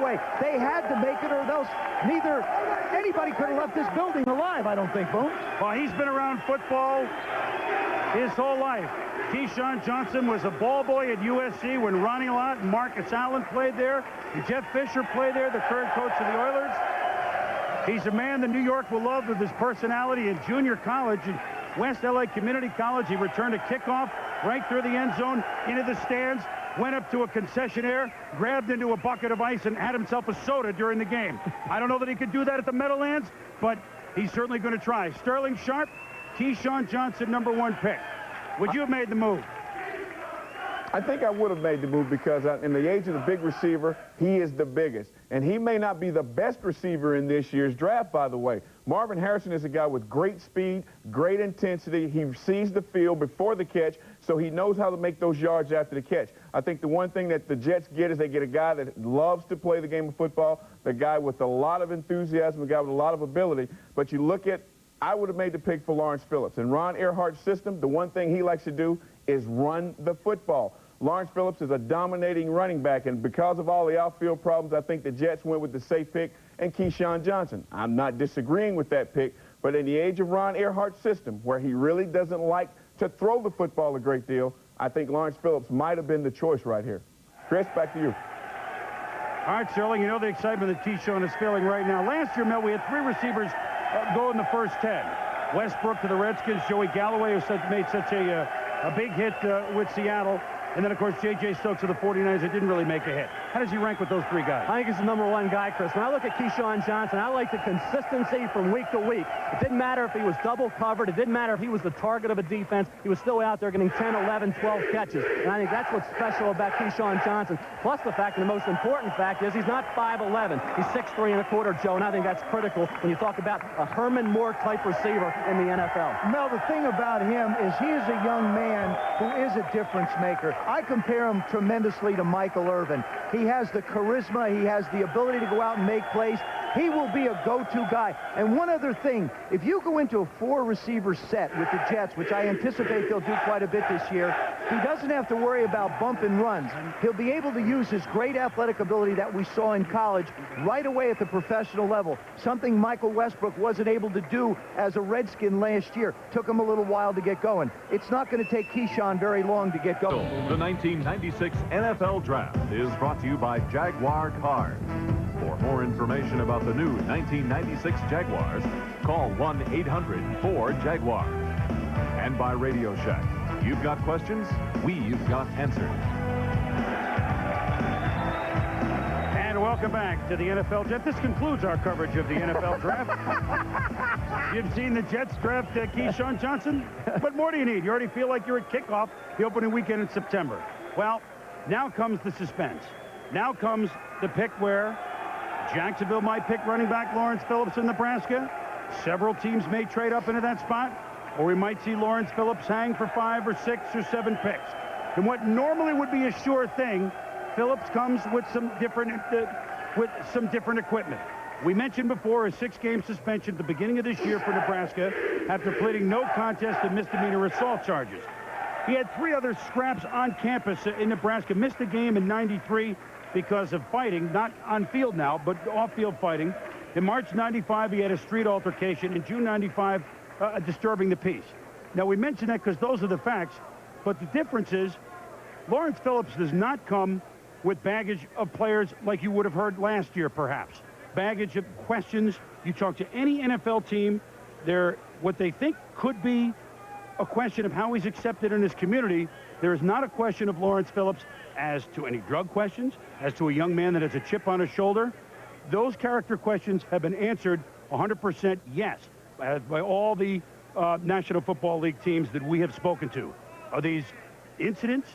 way. They had to make it, or else anybody could have left this building alive, I don't think, Boone. Well, he's been around football his whole life. Keyshawn Johnson was a ball boy at USC when Ronnie Lott and Marcus Allen played there. And Jeff Fisher played there, the current coach of the Oilers. He's a man that New York will love with his personality. In junior college at West LA Community College, he returned a kickoff right through the end zone into the stands, went up to a concessionaire, grabbed into a bucket of ice, and had himself a soda during the game. I don't know that he could do that at the Meadowlands, but he's certainly going to try. Sterling Sharp, Keyshawn Johnson, #1 pick. Would you have made the move? I think I would have made the move because in the age of the big receiver, he is the biggest. And he may not be the best receiver in this year's draft, by the way. Marvin Harrison is a guy with great speed, great intensity. He sees the field before the catch, so he knows how to make those yards after the catch. I think the one thing that the Jets get is they get a guy that loves to play the game of football, the guy with a lot of enthusiasm, a guy with a lot of ability. But you look at, I would have made the pick for Lawrence Phillips. In Ron Earhart's system, the one thing he likes to do is run the football. Lawrence Phillips is a dominating running back, and because of all the outfield problems, I think the Jets went with the safe pick and Keyshawn Johnson. I'm not disagreeing with that pick, but in the age of Ron Earhart's system, where he really doesn't like to throw the football a great deal, I think Lawrence Phillips might have been the choice right here. Chris, back to you. All right, Sterling, you know the excitement that Keyshawn is feeling right now. Last year, Mel, we had 3 receivers go in the first 10. Westbrook to the Redskins, Joey Galloway, who made such a big hit with Seattle. And then, of course, J.J. Stokes of the 49ers, that didn't really make a hit. How does he rank with those 3 guys? I think he's the #1 guy, Chris. When I look at Keyshawn Johnson, I like the consistency from week to week. It didn't matter if he was double covered. It didn't matter if he was the target of a defense. He was still out there getting 10, 11, 12 catches. And I think that's what's special about Keyshawn Johnson. Plus the fact, and the most important fact is he's not 5'11". He's 6'3¼ Joe, and I think that's critical when you talk about a Herman Moore-type receiver in the NFL. Mel, the thing about him is he is a young man who is a difference maker. I compare him tremendously to Michael Irvin. He has the charisma. He has the ability to go out and make plays. He will be a go-to guy. And one other thing, if you go into a 4-receiver set with the Jets, which I anticipate they'll do quite a bit this year, he doesn't have to worry about bump and runs. He'll be able to use his great athletic ability that we saw in college right away at the professional level, something Michael Westbrook wasn't able to do as a Redskin last year. Took him a little while to get going. It's not going to take Keyshawn very long to get going. The 1996 NFL Draft is brought to you by Jaguar Cars. For more information about the new 1996 Jaguars, call 1-800-4JAGUAR. And by Radio Shack. You've got questions, we've got answers. And welcome back to the NFL Draft. This concludes our coverage of the NFL Draft. You've seen the Jets draft Keyshawn Johnson. What more do you need? You already feel like you're at kickoff the opening weekend in September. Well, now comes the suspense. Now comes the pick where Jacksonville might pick running back Lawrence Phillips in Nebraska. Several teams may trade up into that spot, or we might see Lawrence Phillips hang for 5 or 6 or 7 picks. And what normally would be a sure thing, Phillips comes with some different equipment. We mentioned before a 6-game suspension at the beginning of this year for Nebraska after pleading no contest to misdemeanor assault charges. He had 3 other scraps on campus in Nebraska, missed a game in '93 because of fighting, not on field now, but off-field fighting. In March '95, he had a street altercation. In June '95, disturbing the peace. Now, we mention that because those are the facts, but the difference is Lawrence Phillips does not come with baggage of players like you would have heard last year, perhaps. Baggage of questions. You talk to any NFL team, what they think could be a question of how he's accepted in his community. There is not a question of Lawrence Phillips as to any drug questions, as to a young man that has a chip on his shoulder. Those character questions have been answered 100% yes by all the National Football League teams that we have spoken to. Are these incidents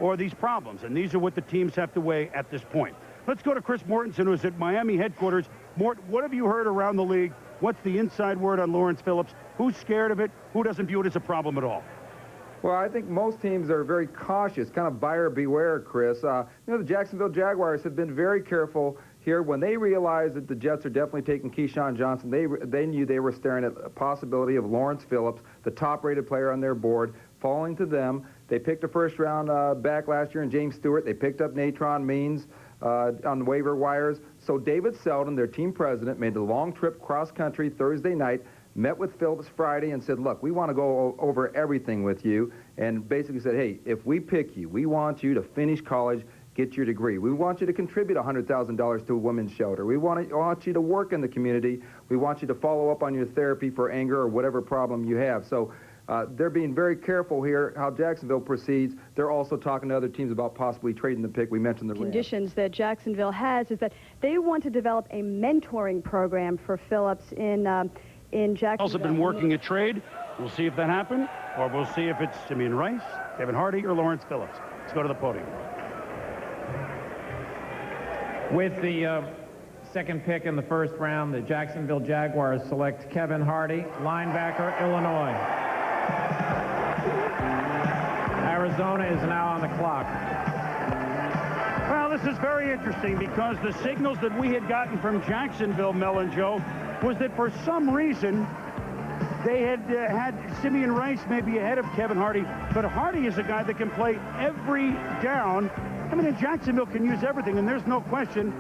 or are these problems? And these are what the teams have to weigh at this point. Let's go to Chris Mortensen, who's at Miami headquarters. Mort, what have you heard around the league? What's the inside word on Lawrence Phillips? Who's scared of it? Who doesn't view it as a problem at all? Well, I think most teams are very cautious, kind of buyer beware, Chris. The Jacksonville Jaguars have been very careful here. When they realized that the Jets are definitely taking Keyshawn Johnson, they knew they were staring at a possibility of Lawrence Phillips, the top-rated player on their board, falling to them. They picked a first-round back last year in James Stewart. They picked up Natron Means. on the waiver wires. So David Selden, their team president, made the long trip cross-country Thursday night, met with Phillips Friday and said, look, we want to go over everything with you, and basically said, hey, if we pick you, we want you to finish college, get your degree. We want you to contribute $100,000 to a women's shelter. We want you to work in the community. We want you to follow up on your therapy for anger or whatever problem you have. So they're being very careful here how Jacksonville proceeds. They're also talking to other teams about possibly trading the pick. We mentioned the conditions that Jacksonville has is that they want to develop a mentoring program for Phillips in Jacksonville. Also been working a trade. We'll see if that happened, or we'll see if it's Simeon Rice, Kevin Hardy, or Lawrence Phillips. Let's go to the podium. With the second pick in the first round, the Jacksonville Jaguars select Kevin Hardy, linebacker, Illinois. Arizona is now on the clock. Well, this is very interesting because the signals that we had gotten from Jacksonville, Mel and Joe, was that for some reason they had had Simeon Rice maybe ahead of Kevin Hardy, but Hardy is a guy that can play every down. I mean, Jacksonville can use everything, and there's no question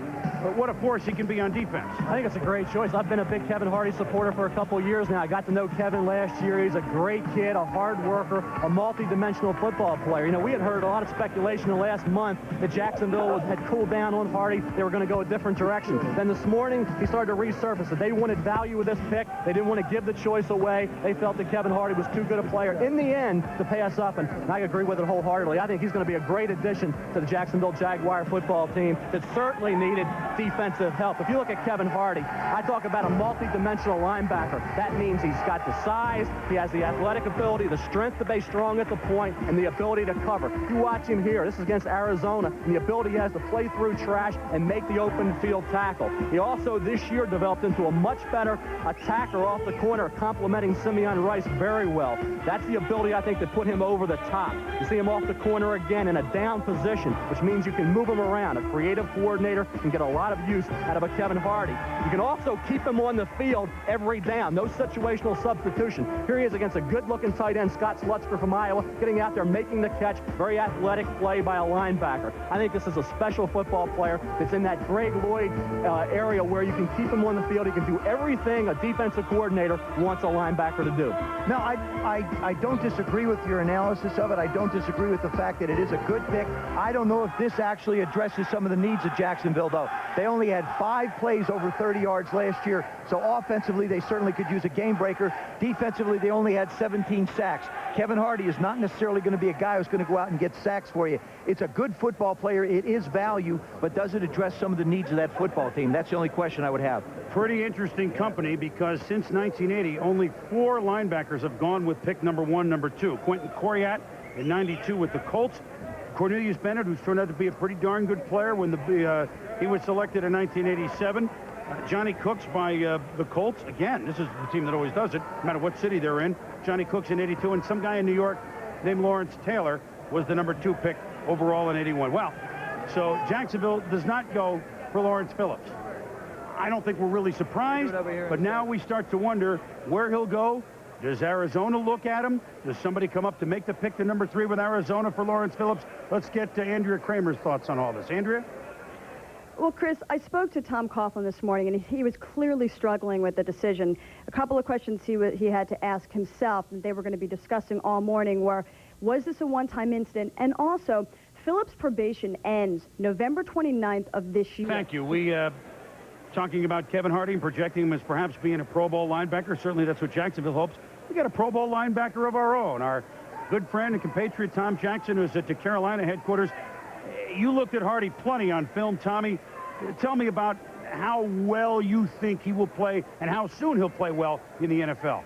what a force he can be on defense. I think it's a great choice. I've been a big Kevin Hardy supporter for a couple of years now. I got to know Kevin last year. He's a great kid, a hard worker, a multi-dimensional football player. You know, we had heard a lot of speculation in the last month that Jacksonville had cooled down on Hardy. They were going to go a different direction. Then this morning, he started to resurface it. They wanted value with this pick. They didn't want to give the choice away. They felt that Kevin Hardy was too good a player in the end to pass up, and I agree with it wholeheartedly. I think he's going to be a great addition to the Jacksonville Jaguar football team that certainly needed defensive help. If you look at Kevin Hardy, I talk about a multi-dimensional linebacker. That means he's got the size, he has the athletic ability, the strength to be strong at the point, and the ability to cover. You watch him here. This is against Arizona, and the ability he has to play through trash and make the open field tackle. He also this year developed into a much better attacker off the corner, complementing Simeon Rice very well. That's the ability, I think, that put him over the top. You see him off the corner again in a down position, which means you can move him around. A creative coordinator can get a lot of use out of a Kevin Hardy. You can also keep him on the field every down. No situational substitution. Here he is against a good-looking tight end, Scott Slutzker from Iowa, getting out there, making the catch. Very athletic play by a linebacker. I think this is a special football player that's in that Greg Lloyd area where you can keep him on the field. He can do everything a defensive coordinator wants a linebacker to do. No, I don't disagree with your analysis of it. I don't disagree with the fact that it is a good pick. I don't know if this actually addresses some of the needs of Jacksonville, though. They only had 5 plays over 30 yards last year, so offensively they certainly could use a game breaker. Defensively, they only had 17 sacks. Kevin Hardy is not necessarily going to be a guy who's going to go out and get sacks for you. It's a good football player. It is value, but does it address some of the needs of that football team? That's the only question I would have. Pretty interesting company because since 1980, only 4 linebackers have gone with pick number 1, number 2. Quentin Coriat in 92 with the Colts. Cornelius Bennett, who's turned out to be a pretty darn good player when he was selected in 1987. Johnny Cooks by the Colts. Again, this is the team that always does it, no matter what city they're in. Johnny Cooks in 82, and some guy in New York named Lawrence Taylor was the number 2 pick overall in 81. Well, so Jacksonville does not go for Lawrence Phillips. I don't think we're really surprised, but now we start to wonder where he'll go. Does Arizona look at him? Does somebody come up to make the pick to number 3 with Arizona for Lawrence Phillips? Let's get to Andrea Kramer's thoughts on all this. Andrea? Well, Chris, I spoke to Tom Coughlin this morning, and he was clearly struggling with the decision. A couple of questions he had to ask himself, and they were going to be discussing all morning, were, was this a one-time incident? And also, Phillips' probation ends November 29th of this year. Thank you. We talking about Kevin Hardy and projecting him as perhaps being a Pro Bowl linebacker. Certainly that's what Jacksonville hopes. We got a Pro Bowl linebacker of our own. Our good friend and compatriot Tom Jackson, who's at the Carolina headquarters. You looked at Hardy plenty on film, Tommy. Tell me about how well you think he will play and how soon he'll play well in the NFL.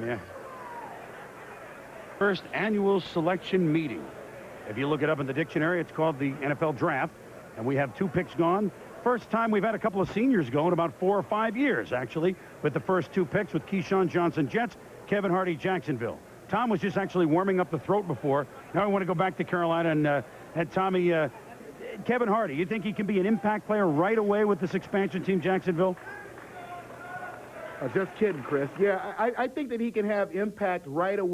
Yeah. First annual selection meeting. If you look it up in the dictionary, it's called the NFL Draft, and we have 2 picks gone. First time we've had a couple of seniors go in about 4 or 5 years, actually, with the first 2 picks with Keyshawn Johnson, Jets, Kevin Hardy, Jacksonville. Tom was just actually warming up the throat before. Now I want to go back to Carolina and Tommy, Kevin Hardy, you think he can be an impact player right away with this expansion team, Jacksonville? Just kidding, Chris. Yeah, I think that he can have impact right away.